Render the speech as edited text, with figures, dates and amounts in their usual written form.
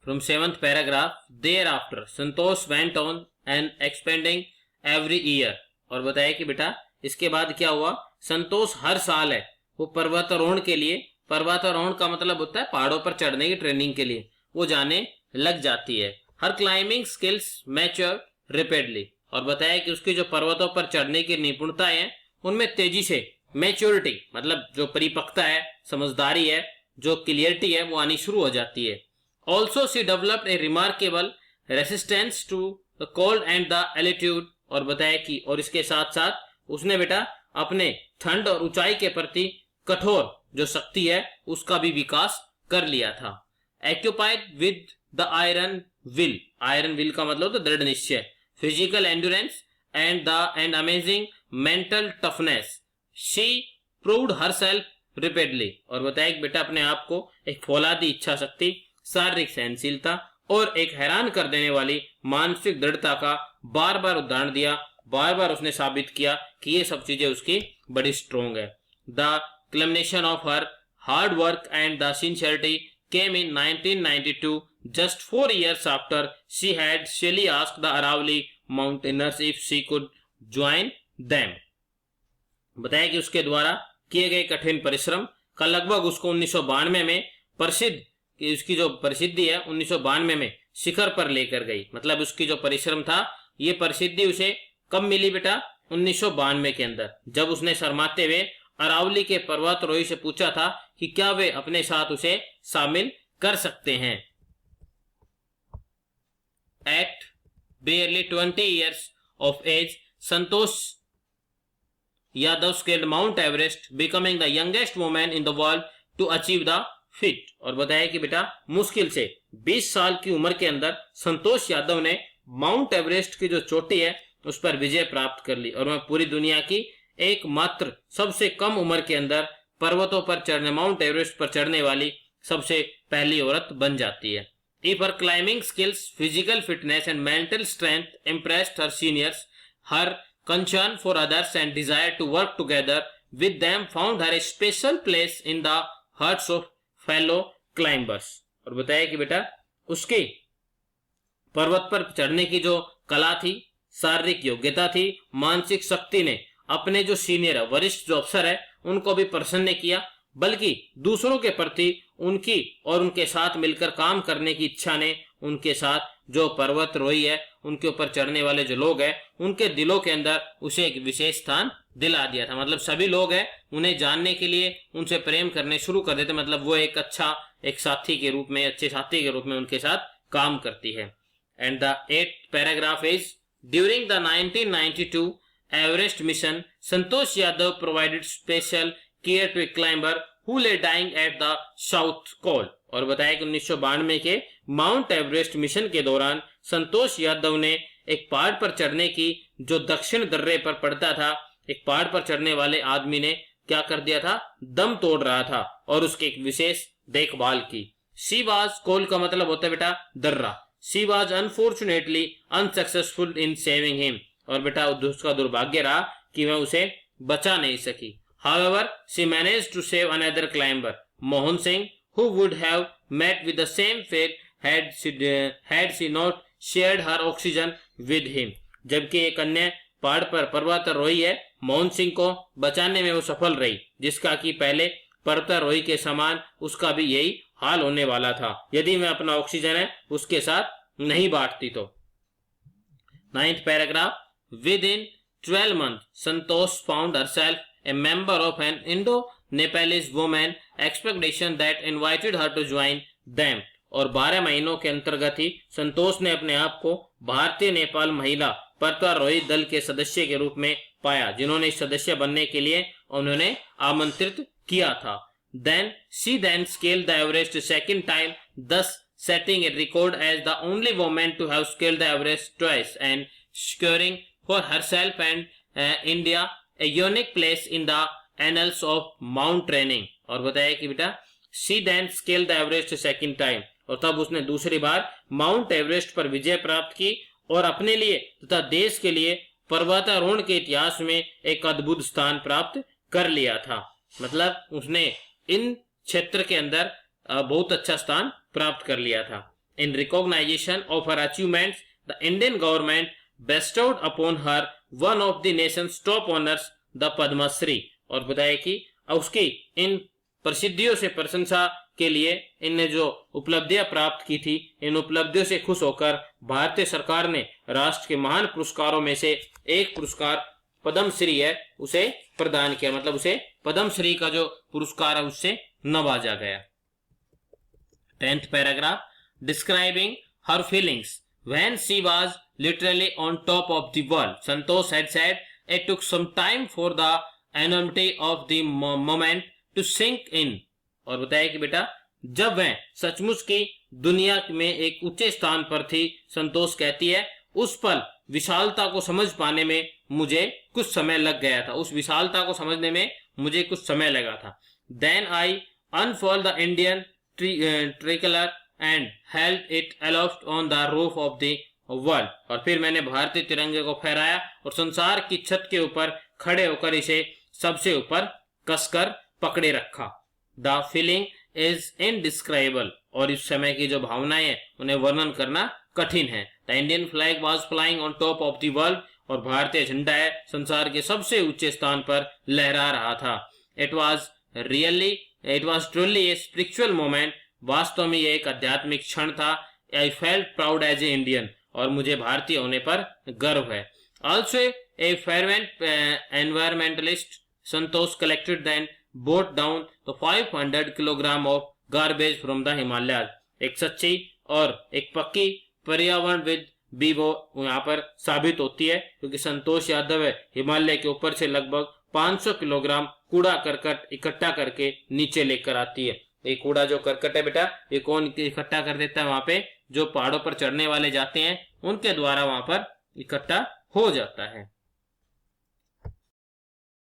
from 7th paragraph. Thereafter Santosh went on and expanding every year. और बताया कि बेटा इसके बाद क्या हुआ, संतोष हर साल है वो पर्वतारोहण के लिए, पर्वतारोहण का मतलब होता है पहाड़ों पर चढ़ने की ट्रेनिंग के लिए, वो जाने लग जाती है. हर क्लाइंबिंग स्किल्स मैच्योर रेपिडली. और बताया कि उसकी जो पर्वतों पर चढ़ने की निपुणताएं हैं उनमें तेजी से, मैच्योरिटी मतलब जो परिपक्वता है, समझदारी है, जो क्लियरिटी है वो आनी शुरू हो जाती है. Also she developed a remarkable resistance to the cold and the altitude. और बताया कि और इसके साथ साथ उसने बेटा अपने ठंड और ऊंचाई के प्रति कठोर जो शक्ति है उसका भी विकास कर लिया था. Occupied with the iron will. Iron will का मतलब तो दृढ़ निश्चय, physical endurance and amazing mental toughness. She proved herself repeatedly. और बताया कि बेटा अपने आप को एक फौलादी इच्छा शक्ति, शारीरिक सहनशीलता और एक हैरान कर देने वाली मानसिक दृढ़ता का बार बार उदाहरण दिया. बार बार उसने साबित किया कि ये सब चीजें उसकी बड़ी स्ट्रोंग है. The culmination of her hard work and the sincerity came in 1992, just 4 years after she had Shelley asked the Aravalli mountaineers if she could join them. बताया कि उसके द्वारा किए गए कठिन परिश्रम का लगभग उसको 1992 में प्रसिद्ध, कि उसकी जो प्रसिद्धि है 1992 में शिखर पर लेकर गई. मतलब उसकी जो परिश्रम था ये प्रसिद्धि उसे कब मिली बेटा, 1992 के अंदर, जब उसने शर्माते हुए अरावली के पर्वतारोही से पूछा था कि क्या वे अपने साथ उसे शामिल कर सकते हैं. At barely 20 years of age, Santosh Yadav scaled Mount Everest, becoming the youngest woman in the world to achieve the feat. और बताया कि बेटा मुश्किल से 20 साल की उम्र के अंदर संतोष यादव ने माउंट एवरेस्ट की जो चोटी है उस पर विजय प्राप्त कर ली और वह पूरी दुनिया की एकमात्र सबसे कम उम्र के अंदर पर्वतों पर चढ़ने, माउंट एवरेस्ट पर चढ़ने वाली सबसे पहली औरत बन जाती है. If her climbing skills, physical fitness and mental strength impressed her seniors, her concern for others and desire to work together with them found her a special place in the hearts of fellow climbers. और बताया कि बेटा उसकी पर्वत पर चढ़ने की जो कला थी, शारीरिक योग्यता थी, मानसिक शक्ति ने अपने जो सीनियर है, वरिष्ठ जो अफसर है उनको भी प्रसन्न किया, बल्कि दूसरों के प्रति उनकी और उनके साथ मिलकर काम करने की इच्छा ने उनके साथ जो पर्वतारोही है, उनके ऊपर चढ़ने वाले जो लोग हैं, उनके दिलों के अंदर उसे एक विशेष स्थान दिला दिया था. मतलब सभी लोग हैं उन्हें जानने के लिए उनसे प्रेम करने शुरू कर देते. मतलब वो एक अच्छा एक साथी के रूप में, अच्छे साथी के रूप में उनके साथ काम करती है. And the 8th paragraph is during the 1992 Everest mission Santosh Yadav provided special care to a climber who lay dying at the south pole. और बताया कि 1992 के माउंट एवरेस्ट मिशन के दौरान संतोष यादव ने एक पहाड़ पर चढ़ने की जो दक्षिण दर्रे पर पड़ता था, एक पहाड़ पर चढ़ने वाले आदमी ने क्या कर दिया था, दम तोड़ रहा था और उसकी एक विशेष देखभाल की. शी वाज, कोल का मतलब होता है बेटा दर्रा. She was unfortunately unsuccessful in saving him. और बेटा उसका दुर्भाग्य रहा कि वह उसे बचा नहीं सकी. However, she managed to save another climber, Mohan Singh, who would have met with the same fate had she not shared her oxygen with him. जबकि एक अन्य पहाड़ पर पर्वतारोही है, मोहन सिंह को बचाने में वो सफल रही, जिसका कि पहले पर्वतारोही के समान उसका भी यही हाल होने वाला था यदि मैं अपना ऑक्सीजन है उसके साथ नहीं बांटती तो. 9th paragraph. Within 12 months, Santosh found herself a member of an Indo-Nepalese woman expedition that invited her to join them. और 12 महीनों के अंतर्गत ही संतोष ने अपने आप को भारतीय नेपाल महिला पर्वतारोही दल के सदस्य के रूप में पाया, जिन्होंने सदस्य बनने के लिए उन्होंने आमंत्रित किया था. Then she scaled the Everest second time, thus setting a record as the only woman to have scaled the Everest twice and securing for herself and India a unique place in the annals of mount training. और बताया कि बेटा she then scaled the Everest second time, और तब उसने दूसरी बार mount Everest पर विजय प्राप्त की और अपने लिए तथा देश के लिए पर्वतारोहण के इतिहास में एक अद्भुत स्थान प्राप्त कर लिया था. मतलब उसने इन क्षेत्र के अंदर बहुत अच्छा स्थान प्राप्त कर लिया था. In recognition of her achievements, the Indian government bestowed upon her one of the nation's top honors, the Padma Shri. और बताया कि उसकी इन प्रसिद्धियों से प्रशंसा के लिए इनने जो उपलब्धियां प्राप्त की थी, इन उपलब्धियों से खुश होकर भारतीय सरकार ने राष्ट्र के महान पुरस्कारों में से एक पुरस्कार पद्म श्री है उसे प्रदान किया, मतलब उसे पद्म श्री का जो पुरस्कार है उससे नवाजा गया। 10th paragraph, describing her feelings when she was literally on top of the world. Santosh had said it took some time for the enormity of the moment to sink in. और बताया कि बेटा जब वह सचमुच की दुनिया में एक ऊंचे स्थान पर थी, संतोष कहती है उस पल विशालता को समझ पाने में मुझे कुछ समय लग गया था, उस विशालता को समझने में मुझे कुछ समय लगा था। Then I unfurled the Indian tricolor and held it aloft on the roof of the world. और फिर मैंने भारतीय तिरंगे को फहराया और संसार की छत के ऊपर खड़े होकर इसे सबसे ऊपर कसकर पकड़े रखा। The feeling is indescribable. और इस समय की जो भावनाएं हैं उन्हें वर्णन करना कठिन है। The Indian flag was flying on top of the world. और भारतीय झंडा है संसार के सबसे ऊंचे स्थान पर लहरा रहा था। It was truly a spiritual moment. वास्तव में यह एक आध्यात्मिक क्षण था। I felt proud as an Indian. और मुझे भारतीय होने पर गर्व है। Also a fervent environmentalist, Santosh collected and brought down the 500 kilogram of garbage from the Himalayas. एक सच्ची और एक पक्की पर्यावरणविद भी वो यहाँ पर साबित होती है, क्योंकि संतोष यादव है हिमालय के ऊपर से लगभग 500 किलोग्राम कूड़ा करकट इकट्ठा करके नीचे लेकर आती है। ये कूड़ा जो करकट है बेटा, ये कौन इकट्ठा कर देता है? वहां पे जो पहाड़ों पर चढ़ने वाले जाते हैं उनके द्वारा वहां पर इकट्ठा हो जाता है।